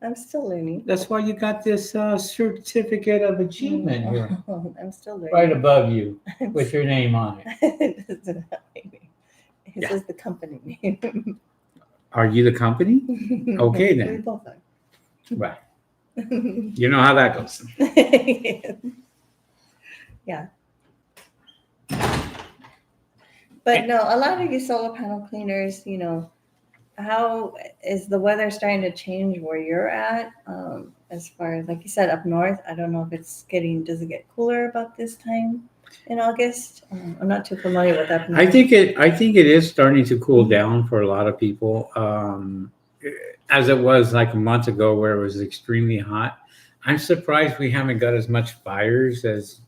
I'm still learning. That's why you got this certificate of achievement here. I'm still learning. Right above you, with your name on it. This is the company name. Are you the company? Okay, then. We both are. Right. You know how that goes. Yeah. But no, a lot of you solar panel cleaners, you know, how is the weather starting to change where you're at? As far as, like you said, up north, I don't know if does it get cooler about this time in August? I'm not too familiar with that. I think it is starting to cool down for a lot of people. As it was like a month ago where it was extremely hot. I'm surprised we haven't got as much fires as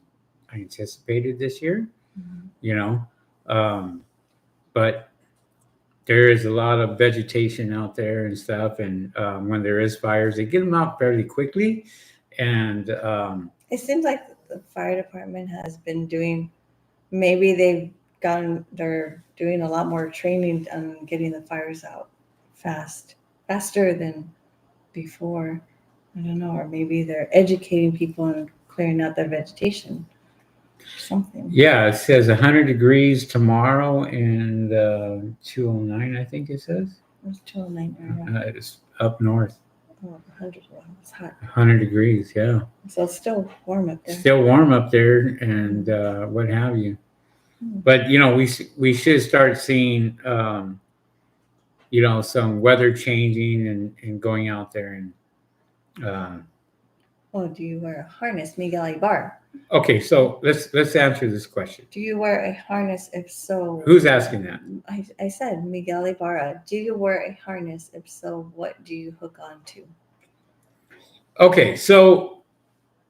I anticipated this year, you know. But there is a lot of vegetation out there and stuff. And when there is fires, they get them out fairly quickly. And It seems like the fire department has been doing, they're doing a lot more training on getting the fires out faster than before. I don't know, or maybe they're educating people and clearing out their vegetation. Something. yeah, it says 100 degrees tomorrow and 209, I think it says. It's 209. It's up north. Oh, 100. Wow, it's hot. 100 degrees, yeah. So it's still warm up there. Still warm up there, and what have you. But we should start seeing some weather changing and going out there and. Do you wear a harness, Miguel Ibarra? Okay, so let's answer this question. Do you wear a harness? If so, who's asking that? I said Miguel Ibarra. Do you wear a harness? If so, what do you hook on to? Okay, so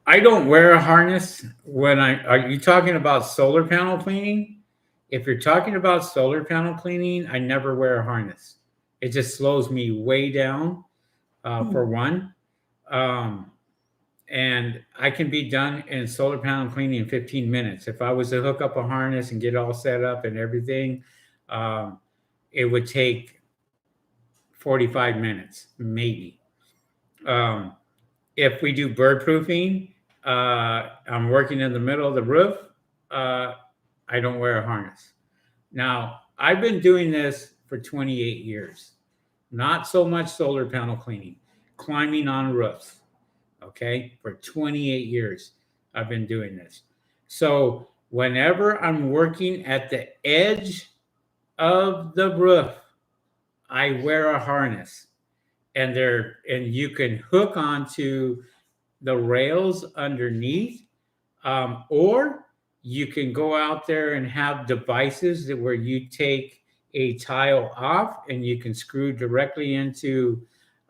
I don't wear a harness are you talking about solar panel cleaning? If you're talking about solar panel cleaning, I never wear a harness. It just slows me way down, for one. And I can be done in solar panel cleaning in 15 minutes. If I was to hook up a harness and get all set up and everything, it would take 45 minutes, maybe. If we do bird proofing, I'm working in the middle of the roof, I don't wear a harness. Now, I've been doing this for 28 years. Not so much solar panel cleaning, climbing on roofs. Okay, for 28 years, I've been doing this. So whenever I'm working at the edge of the roof, I wear a harness, and you can hook onto the rails underneath, or you can go out there and have devices where you take a tile off and you can screw directly into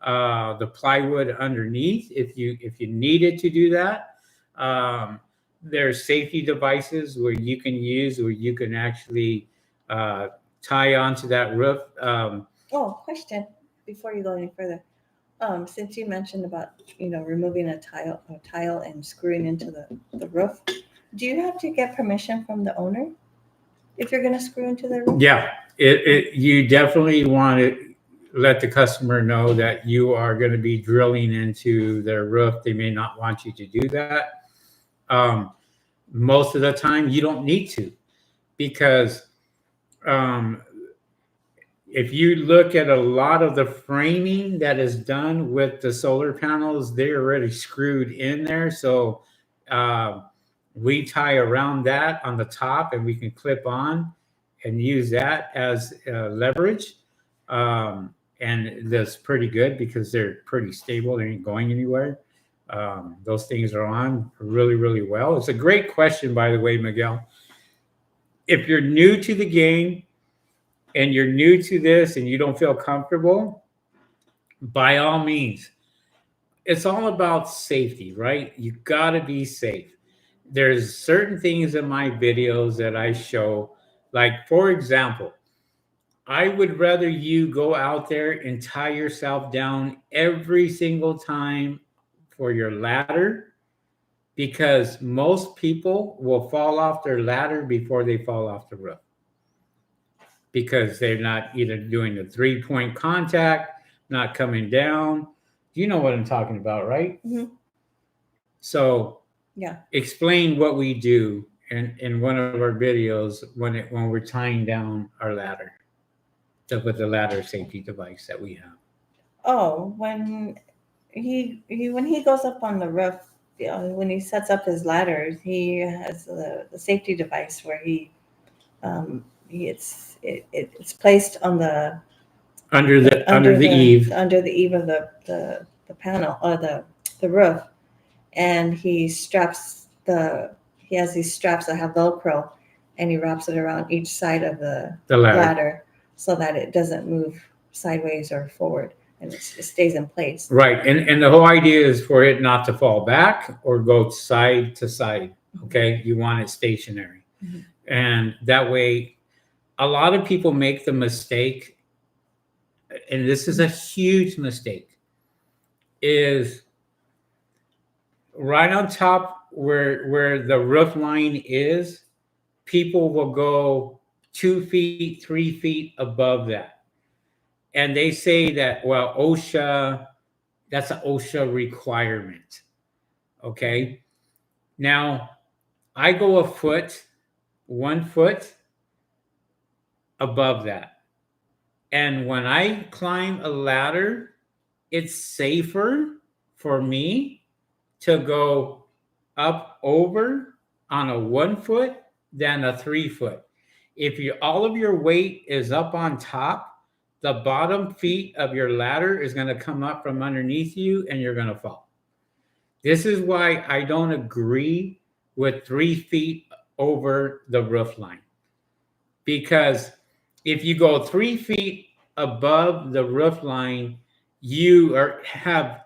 the plywood underneath if you needed to do that. There's safety devices where you can actually tie onto that roof. Question before you go any further. Since you mentioned about removing a tile and screwing into the roof, do you have to get permission from the owner if you're going to screw into the roof? Yeah, you definitely want to let the customer know that you are going to be drilling into their roof. They may not want you to do that. Most of the time, you don't need to, because if you look at a lot of the framing that is done with the solar panels, they're already screwed in there. So we tie around that on the top, and we can clip on and use that as leverage. And that's pretty good because they're pretty stable. They ain't going anywhere. Those things are on really, really well. It's a great question, by the way, Miguel. If you're new to the game and you're new to this and you don't feel comfortable, by all means, it's all about safety, right? You got to be safe. There's certain things in my videos that I show, like, for example, I would rather you go out there and tie yourself down every single time for your ladder, because most people will fall off their ladder before they fall off the roof, because they're not either doing the 3-point contact, not coming down. You know what I'm talking about, right? Mm-hmm. So yeah, explain what we do in one of our videos when we're tying down our ladder, with the ladder safety device that we have. Oh, when he goes up on the roof, when he sets up his ladders, he has the safety device where it's placed on the under the eave of the panel or the roof, and he has these straps that have Velcro, and he wraps it around each side of the ladder so that it doesn't move sideways or forward, and it stays in place. Right, and the whole idea is for it not to fall back or go side to side. Okay, you want it stationary, and that way, a lot of people make the mistake and this is a huge mistake, is right on top where the roof line is, people will go 2 feet, 3 feet above that. And they say that, well, OSHA, that's an OSHA requirement. Okay. Now, I go a foot, 1 foot above that. And when I climb a ladder, it's safer for me to go up over on a 1 foot than a 3 foot. If you all of your weight is up on top, the bottom feet of your ladder is going to come up from underneath you and you're going to fall. This is why I don't agree with 3 feet over the roof line. Because if you go 3 feet above the roof line, have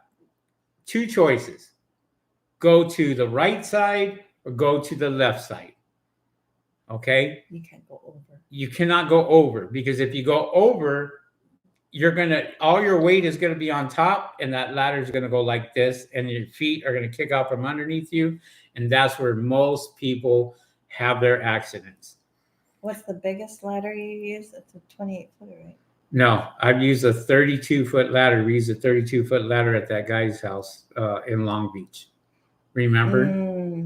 two choices: go to the right side or go to the left side. Okay? You can't go over. You cannot go over, because if you go over, all your weight is gonna be on top, and that ladder is gonna go like this, and your feet are gonna kick out from underneath you, and that's where most people have their accidents. What's the biggest ladder you use? It's a 28-footer, right? No, I've used a 32-foot ladder. We used a 32-foot ladder at that guy's house in Long Beach. Remember?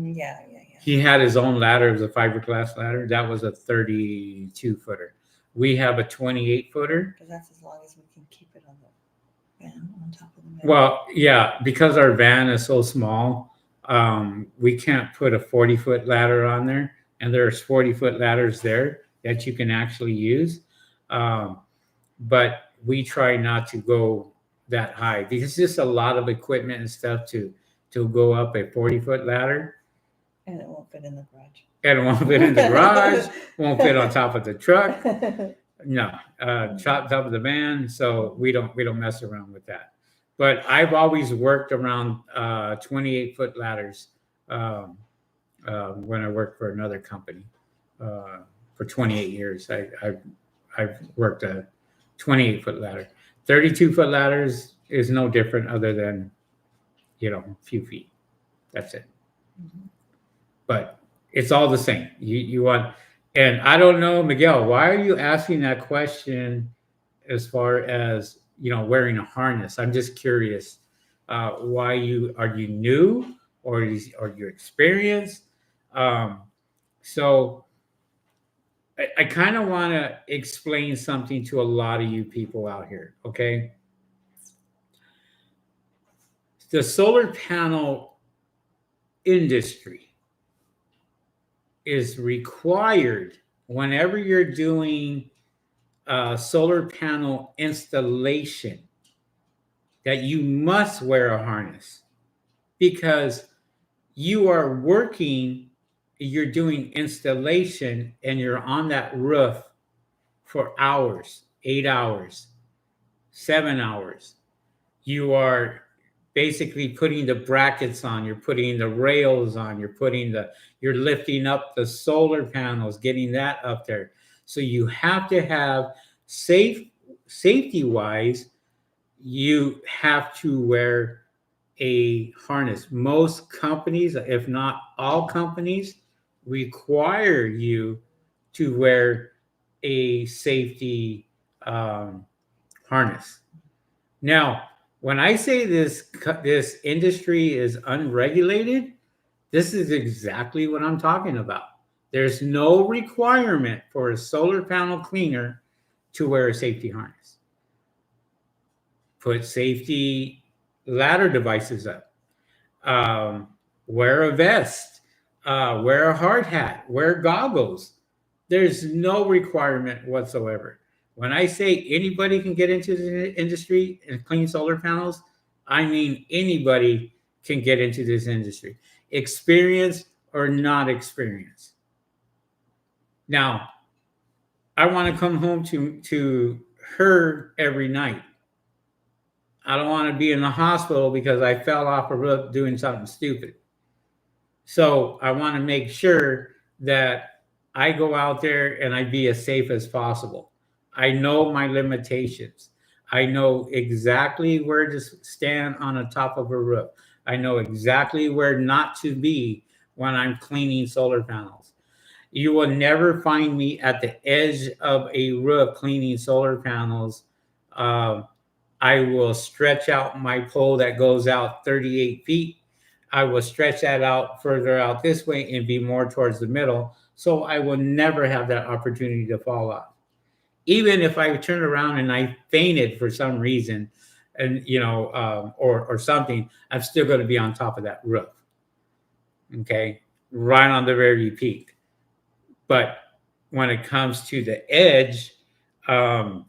Yeah. He had his own ladder. It was a fiberglass ladder. That was a 32-footer. We have a 28-footer. Because that's as long as we can keep it on the van, on top of the van. Well, yeah, because our van is so small, we can't put a 40-foot ladder on there. And there's 40-foot ladders there that you can actually use. But we try not to go that high, because it's just a lot of equipment and stuff to go up a 40-foot ladder. And it won't fit in the garage. And it won't fit in the garage, won't fit on top of the truck. No, top of the van. So we don't mess around with that. But I've always worked around 28-foot ladders when I worked for another company for 28 years. I've worked a 28-foot ladder. 32-foot ladders is no different, other than a few feet. That's it. Mm-hmm. But it's all the same. You want, and I don't know, Miguel, why are you asking that question as far as wearing a harness? I'm just curious. Why are you new, or are you experienced? So I kind of want to explain something to a lot of you people out here. Okay, the solar panel industry is required, whenever you're doing solar panel installation, that you must wear a harness, because you are working, you're doing installation, and you're on that roof for hours, 8 hours, 7 hours. You are basically putting the brackets on, you're putting the rails on, you're lifting up the solar panels, getting that up there. So you have to have safety wise, you have to wear a harness. Most companies, if not all companies, require you to wear a safety harness. Now, when I say this industry is unregulated, this is exactly what I'm talking about. There's no requirement for a solar panel cleaner to wear a safety harness. Put safety ladder devices up. Wear a vest. Wear a hard hat. Wear goggles. There's no requirement whatsoever. When I say anybody can get into the industry and clean solar panels, I mean anybody can get into this industry, experienced or not experienced. Now, I want to come home to her every night. I don't want to be in the hospital because I fell off a roof doing something stupid. So I want to make sure that I go out there and I be as safe as possible. I know my limitations. I know exactly where to stand on the top of a roof. I know exactly where not to be when I'm cleaning solar panels. You will never find me at the edge of a roof cleaning solar panels. Um, I will stretch out my pole that goes out 38 feet. I will stretch that out further out this way and be more towards the middle. So I will never have that opportunity to fall off. Even if I turn around and I fainted for some reason, and or something, I'm still going to be on top of that roof. Okay, right on the very peak. But when it comes to the edge, um,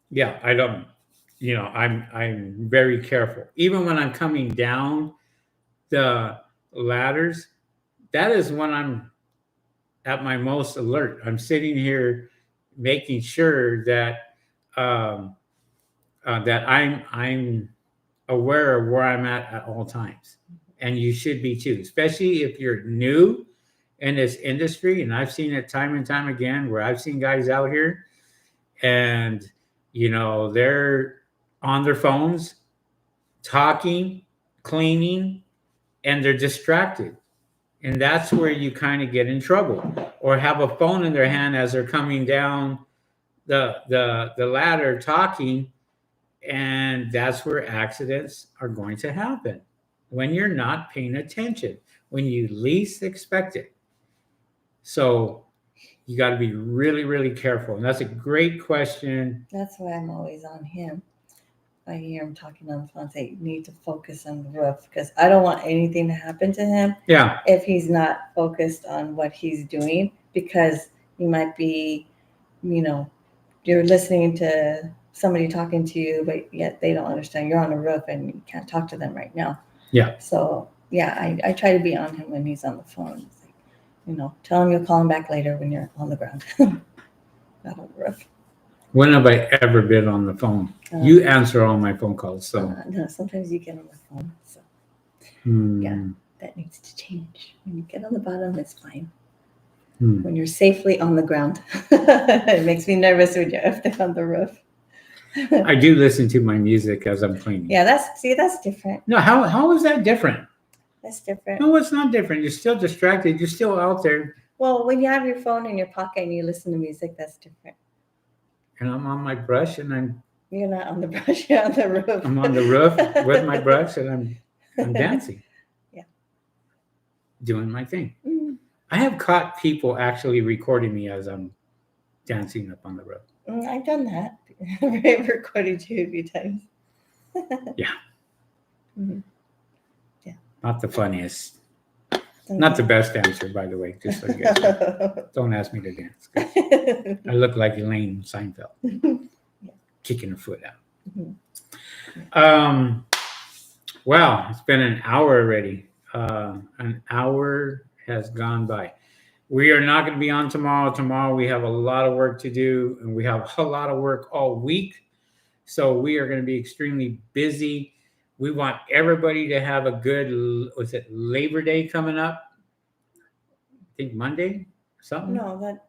yeah, I don't. I'm very careful. Even when I'm coming down the ladders, that is when I'm at my most alert. I'm sitting here making sure that um, that I'm aware of where I'm at all times, and you should be too, especially if you're new in this industry. And I've seen it time and time again where I've seen guys out here, and they're on their phones, talking, cleaning, and they're distracted. And that's where you kind of get in trouble. Or have a phone in their hand as they're coming down the ladder talking, and that's where accidents are going to happen when you're not paying attention, when you least expect it. So you got to be really, really careful. And that's a great question. That's why I'm always on him. I hear him talking on the phone, say, you need to focus on the roof, because I don't want anything to happen to him Yeah. if he's not focused on what he's doing, because he might be, you're listening to somebody talking to you, but yet they don't understand you're on a roof and you can't talk to them right now. Yeah. So, yeah, I try to be on him when he's on the phone. It's like, tell him you'll call him back later when you're on the ground, not on the roof. When have I ever been on the phone? You answer all my phone calls, so. No, sometimes you get on the phone. So, yeah, that needs to change. When you get on the bottom, it's fine. When you're safely on the ground, it makes me nervous when you're up there on the roof. I do listen to my music as I'm cleaning. Yeah, that's different. No, how is that different? That's different. No, it's not different. You're still distracted. You're still out there. Well, when you have your phone in your pocket and you listen to music, that's different. And I'm on my brush, and You're not on the brush. You're on the roof. I'm on the roof with my brush, and I'm dancing. Yeah. Doing my thing. I have caught people actually recording me as I'm dancing up on the roof. I've done that. I've recorded you a few times. Yeah. Mm-hmm. Yeah. Not the funniest. Not the best dancer, by the way. Just so you guys know. Don't ask me to dance. I look like Elaine Seinfeld, kicking her foot out. Mm-hmm. Wow, it's been an hour already. An hour has gone by. We are not going to be on tomorrow. Tomorrow we have a lot of work to do, and we have a lot of work all week. So we are going to be extremely busy. We want everybody to have a good, was it Labor Day coming up? I think Monday or something? No,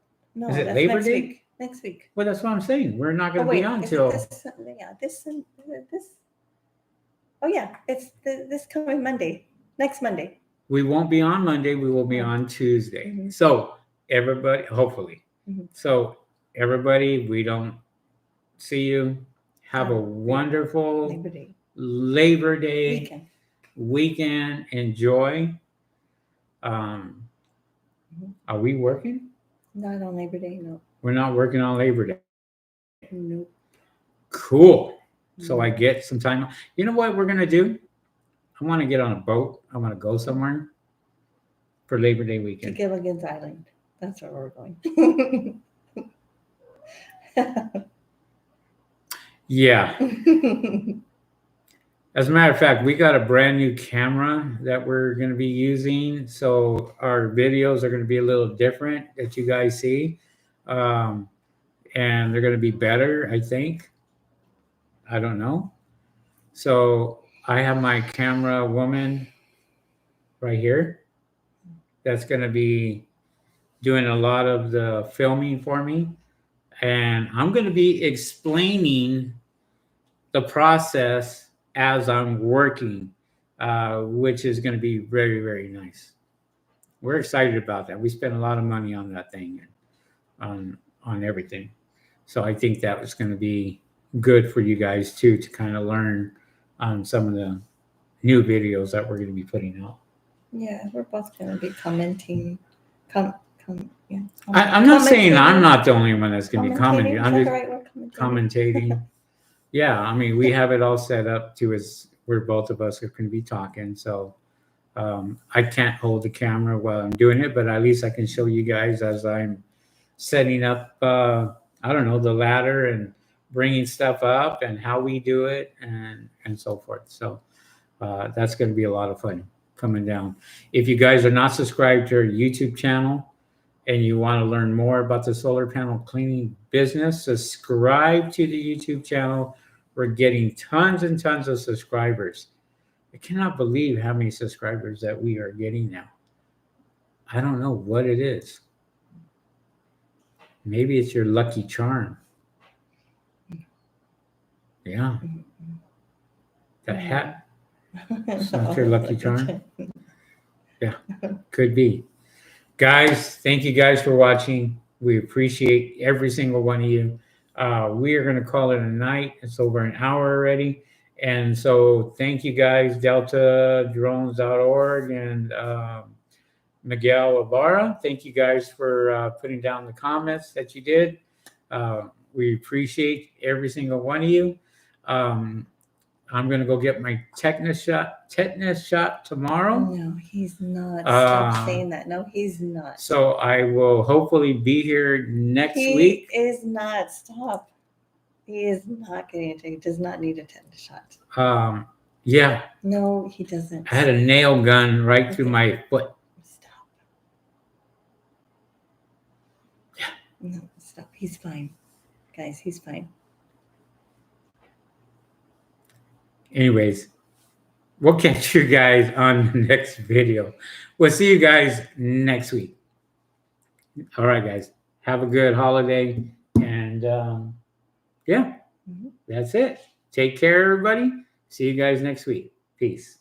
is it that's Labor next Day? week. Next week. Well, that's what I'm saying. We're not going to be on till. This. Oh yeah, it's this coming Monday. Next Monday. We won't be on Monday. We will be on Tuesday. Mm-hmm. So everybody, hopefully. Mm-hmm. So everybody, we don't see you. Have a wonderful Labor Day weekend. Enjoy. Are we working? Not on Labor Day, no. We're not working on Labor Day. Nope. Cool. So I get some time. You know what we're going to do? I want to get on a boat. I want to go somewhere for Labor Day weekend. To Gilligan's Island. That's where we're going. Yeah. As a matter of fact, we got a brand new camera that we're going to be using. So our videos are going to be a little different that you guys see. And they're going to be better, I think. I don't know. So I have my camera woman right here that's going to be doing a lot of the filming for me. And I'm going to be explaining the process as I'm working, which is going to be very, very nice. We're excited about that. We spent a lot of money on that thing, on everything. So I think that was going to be good for you guys too, to kind of learn on some of the new videos that we're going to be putting out. Yeah, we're both going to be commenting. Yeah. I'm not saying I'm not the only one that's going to be commenting. Is I'm that just the right word? commentating. Yeah, I mean, we have it all set up to as where both of us are going to be talking. So I can't hold the camera while I'm doing it, but at least I can show you guys as I'm setting up, I don't know, the ladder and bringing stuff up and how we do it and so forth. So that's going to be a lot of fun coming down. If you guys are not subscribed to our YouTube channel and you want to learn more about the solar panel cleaning business, subscribe to the YouTube channel. We're getting tons and tons of subscribers. I cannot believe how many subscribers that we are getting now. I don't know what it is. Maybe it's your lucky charm. Yeah. That hat. It's not your lucky charm. Yeah, could be. Guys, thank you guys for watching. We appreciate every single one of you. We are going to call it a night. It's over an hour already. And so thank you guys, DeltaDrones.org and Miguel Ibarra. Thank you guys for putting down the comments that you did. We appreciate every single one of you. I'm going to go get my tetanus shot tomorrow. No, he's not. Stop saying that. No, he's not. So I will hopefully be here next week. He is not. Stop. He is not getting it. He does not need a tetanus shot. Yeah. No, he doesn't. I had a nail gun right through my foot. Stop. Yeah. No, stop. He's fine. Guys, he's fine. Anyways, we'll catch you guys on the next video. We'll see you guys next week. All right, guys. Have a good holiday. And yeah, that's it. Take care, everybody. See you guys next week. Peace.